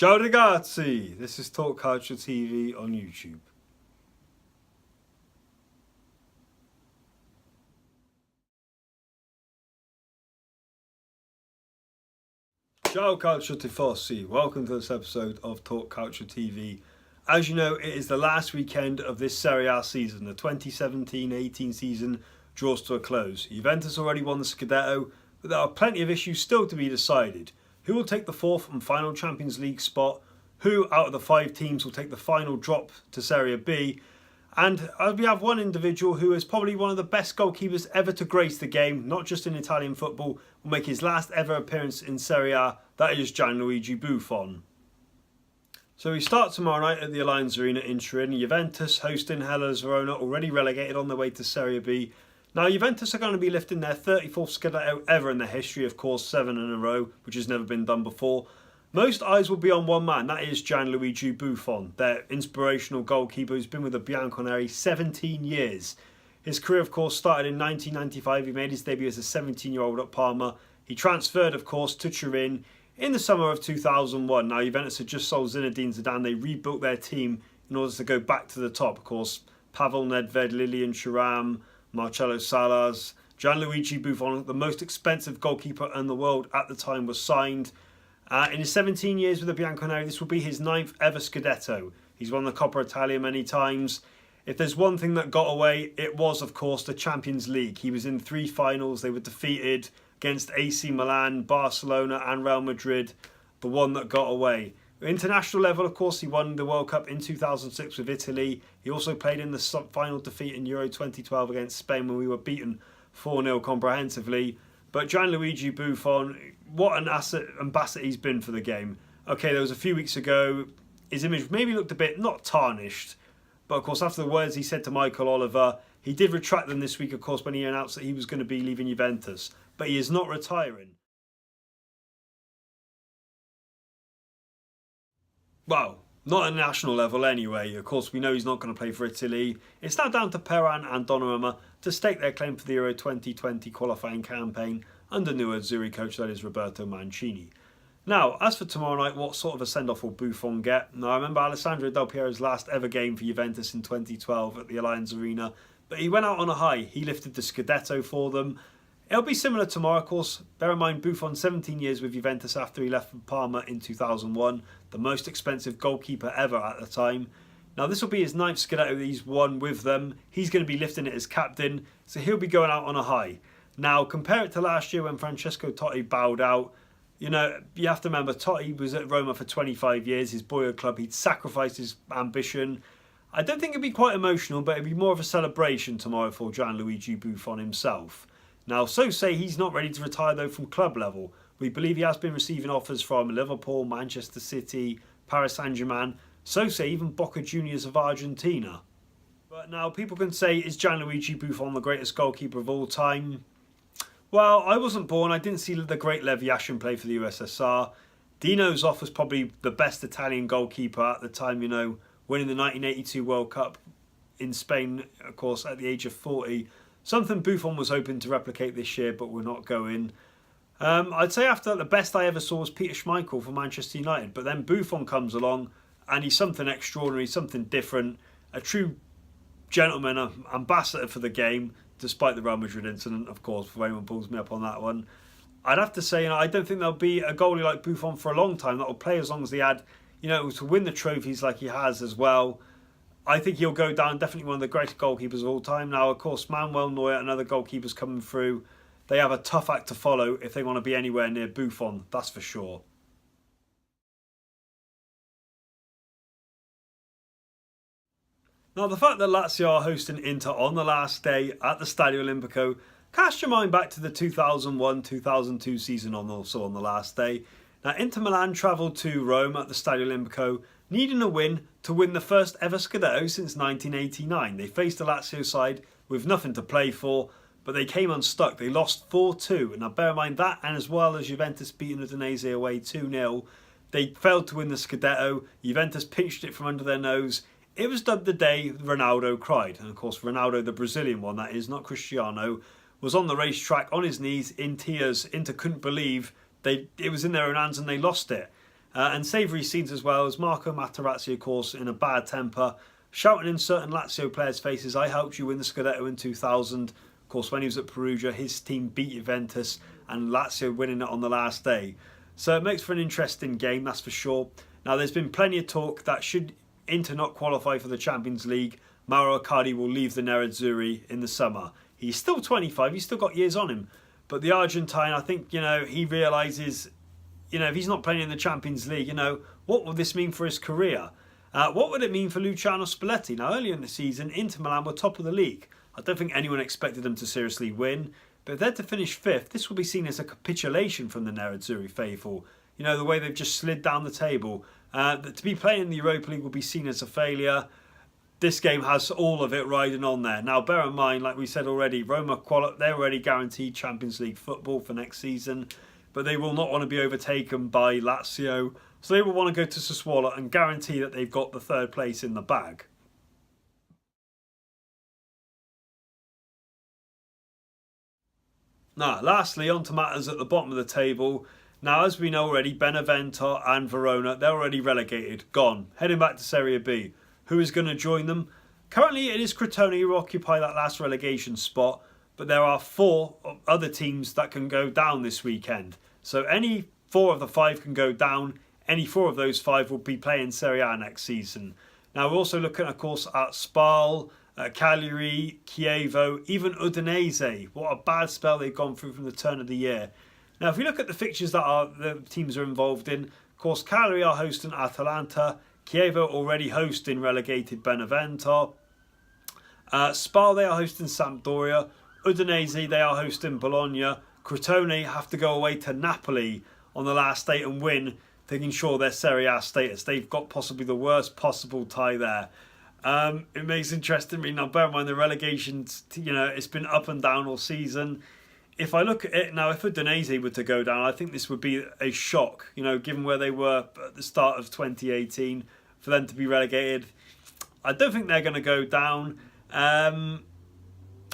Ciao ragazzi, this is Talk Culture TV on YouTube. Ciao Calcio Tifosi, welcome to this episode of Talk Culture TV. As you know, it is the last weekend of this Serie A season. The 2017-18 season draws to a close. Juventus already won the Scudetto, but there are plenty of issues still to be decided. Who will take the fourth and final Champions League spot? Who out of the 5 teams will take the final drop to Serie B? And we have one individual who is probably one of the best goalkeepers ever to grace the game, not just in Italian football, will make his last ever appearance in Serie A. That is Gianluigi Buffon. So we start tomorrow night at the Allianz Arena in Turin. Juventus hosting Hellas Verona, already relegated on their way to Serie B. Now Juventus are going to be lifting their 34th Scudetto ever in their history, of course 7 in a row, which has never been done before. Most eyes will be on one man, that is Gianluigi Buffon, their inspirational goalkeeper who's been with the Bianconeri 17 years. His career, of course, started in 1995. He made his debut as a 17-year-old at Parma. He transferred, of course, to Turin in the summer of 2001. Now, Juventus had just sold Zinedine Zidane. They rebuilt their team in order to go back to the top. Of course, Pavel Nedved, Lilian Thuram, Marcelo Salas, Gianluigi Buffon, the most expensive goalkeeper in the world at the time, was signed. In his 17 years with the Bianconeri, this will be his 9th ever Scudetto. He's won the Coppa Italia many times. If there's one thing that got away, it was, of course, the Champions League. He was in 3 finals. They were defeated against AC Milan, Barcelona and Real Madrid, the one that got away. At international level, of course, he won the World Cup in 2006 with Italy. He also played in the final defeat in Euro 2012 against Spain when we were beaten 4-0 comprehensively. But Gianluigi Buffon, what an ambassador he's been for the game. Okay, there was a few weeks ago, his image maybe looked a bit, not tarnished, but of course after the words he said to Michael Oliver, he did retract them this week, of course, when he announced that he was going to be leaving Juventus. But he is not retiring. Well, not at national level anyway. Of course, we know he's not going to play for Italy. It's now down to Peran and Donnarumma to stake their claim for the Euro 2020 qualifying campaign under new Azzurri coach, that is Roberto Mancini. Now, as for tomorrow night, what sort of a send-off will Buffon get? Now, I remember Alessandro Del Piero's last ever game for Juventus in 2012 at the Allianz Arena, but he went out on a high. He lifted the Scudetto for them. It'll be similar tomorrow, of course. Bear in mind, Buffon 17 years with Juventus after he left for Parma in 2001, the most expensive goalkeeper ever at the time. Now, this will be his 9th Scudetto that he's won with them. He's going to be lifting it as captain, so he'll be going out on a high. Now, compare it to last year when Francesco Totti bowed out. You know, you have to remember, Totti was at Roma for 25 years, his boyhood club. He'd sacrificed his ambition. I don't think it'd be quite emotional, but it'd be more of a celebration tomorrow for Gianluigi Buffon himself. Now, so say he's not ready to retire, though, from club level. We believe he has been receiving offers from Liverpool, Manchester City, Paris Saint-Germain, so say even Boca Juniors of Argentina. But now, people can say, is Gianluigi Buffon the greatest goalkeeper of all time? Well, I wasn't born. I didn't see the great Lev Yashin play for the USSR. Dino Zoff was probably the best Italian goalkeeper at the time, you know, winning the 1982 World Cup in Spain, of course, at the age of 40. Something Buffon was hoping to replicate this year, but we're not going. I'd say after that, the best I ever saw was Peter Schmeichel for Manchester United. But then Buffon comes along, and he's something extraordinary, something different. A true gentleman, ambassador for the game, despite the Real Madrid incident, of course, if anyone pulls me up on that one. I'd have to say, I don't think there'll be a goalie like Buffon for a long time that will play as long as he had, to win the trophies like he has as well. I think he'll go down definitely one of the greatest goalkeepers of all time. Now, of course, Manuel Neuer and other goalkeepers coming through, they have a tough act to follow if they want to be anywhere near Buffon, that's for sure. Now, the fact that Lazio are hosting Inter on the last day at the Stadio Olimpico, cast your mind back to the 2001-2002 season also on the last day. Now, Inter Milan travelled to Rome at the Stadio Olimpico, needing a win to win the first ever Scudetto since 1989. They faced the Lazio side with nothing to play for, but they came unstuck. They lost 4-2. Now, bear in mind that, and as well as Juventus beating Udinese away 2-0, they failed to win the Scudetto. Juventus pinched it from under their nose. It was dubbed the day Ronaldo cried. And of course, Ronaldo, the Brazilian one, that is, not Cristiano, was on the racetrack on his knees in tears. Inter couldn't believe it was in their own hands and they lost it. And savoury scenes as well as Marco Materazzi, of course, in a bad temper, shouting in certain Lazio players' faces, "I helped you win the Scudetto in 2000. Of course, when he was at Perugia, his team beat Juventus and Lazio winning it on the last day. So it makes for an interesting game, that's for sure. Now, there's been plenty of talk that should Inter not qualify for the Champions League, Mauro Icardi will leave the Nerazzurri in the summer. He's still 25, he's still got years on him. But the Argentine, I think, he realises, if he's not playing in the Champions League, what will this mean for his career? What would it mean for Luciano Spalletti? Now, earlier in the season, Inter Milan were top of the league. I don't think anyone expected them to seriously win. But if they're to finish fifth, this will be seen as a capitulation from the Nerazzurri faithful. The way they've just slid down the table. To be playing in the Europa League will be seen as a failure. This game has all of it riding on there. Now, bear in mind, like we said already, Roma, they're already guaranteed Champions League football for next season. But they will not want to be overtaken by Lazio. So they will want to go to Sassuolo and guarantee that they've got the third place in the bag. Now, lastly, on to matters at the bottom of the table. Now, as we know already, Benevento and Verona, they're already relegated, gone, heading back to Serie B. Who is going to join them? Currently, it is Crotone who occupy that last relegation spot, but there are 4 other teams that can go down this weekend. So any 4 of the 5 can go down. Any 4 of those 5 will be playing Serie A next season. Now, we're also looking, of course, at Spal, Cagliari, Chievo, even Udinese. What a bad spell they've gone through from the turn of the year. Now, if we look at the fixtures that the teams are involved in, of course, Cagliari are hosting Atalanta, Chievo already hosting relegated Benevento, Spal, they are hosting Sampdoria, Udinese, they are hosting Bologna, Crotone have to go away to Napoli on the last day and win to ensure their Serie A status. They've got possibly the worst possible tie there. It makes it interesting. Now, bear in mind the relegations, it's been up and down all season. If I look at it now, if Udinese were to go down, I think this would be a shock, given where they were at the start of 2018, for them to be relegated. I don't think they're going to go down. I'm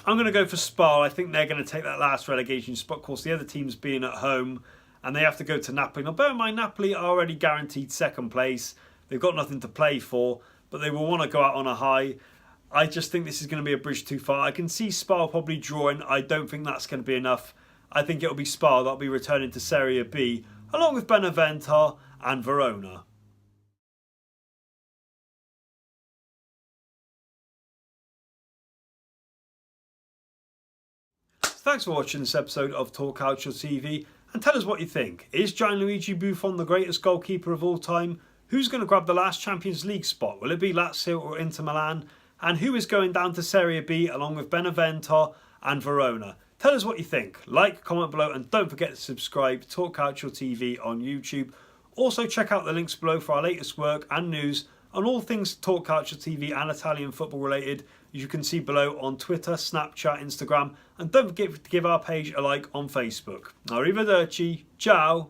going to go for Spal. I think they're going to take that last relegation spot. Of course, the other teams being at home, and they have to go to Napoli. Now, bear in mind, Napoli are already guaranteed second place. They've got nothing to play for, but they will want to go out on a high. I just think this is going to be a bridge too far. I can see Spal probably drawing. I don't think that's going to be enough. I think it'll be Spal that'll be returning to Serie B, along with Benevento and Verona. Thanks for watching this episode of Talk Calcio TV, and tell us what you think. Is Gianluigi Buffon the greatest goalkeeper of all time? Who's going to grab the last Champions League spot? Will it be Lazio or Inter Milan? And who is going down to Serie B along with Benevento and Verona? Tell us what you think. Like, comment below, and don't forget to subscribe to Talk Calcio TV on YouTube. Also, check out the links below for our latest work and news on all things Talk Calcio TV and Italian football related. You can see below on Twitter, Snapchat, Instagram, and don't forget to give our page a like on Facebook. Arrivederci, ciao!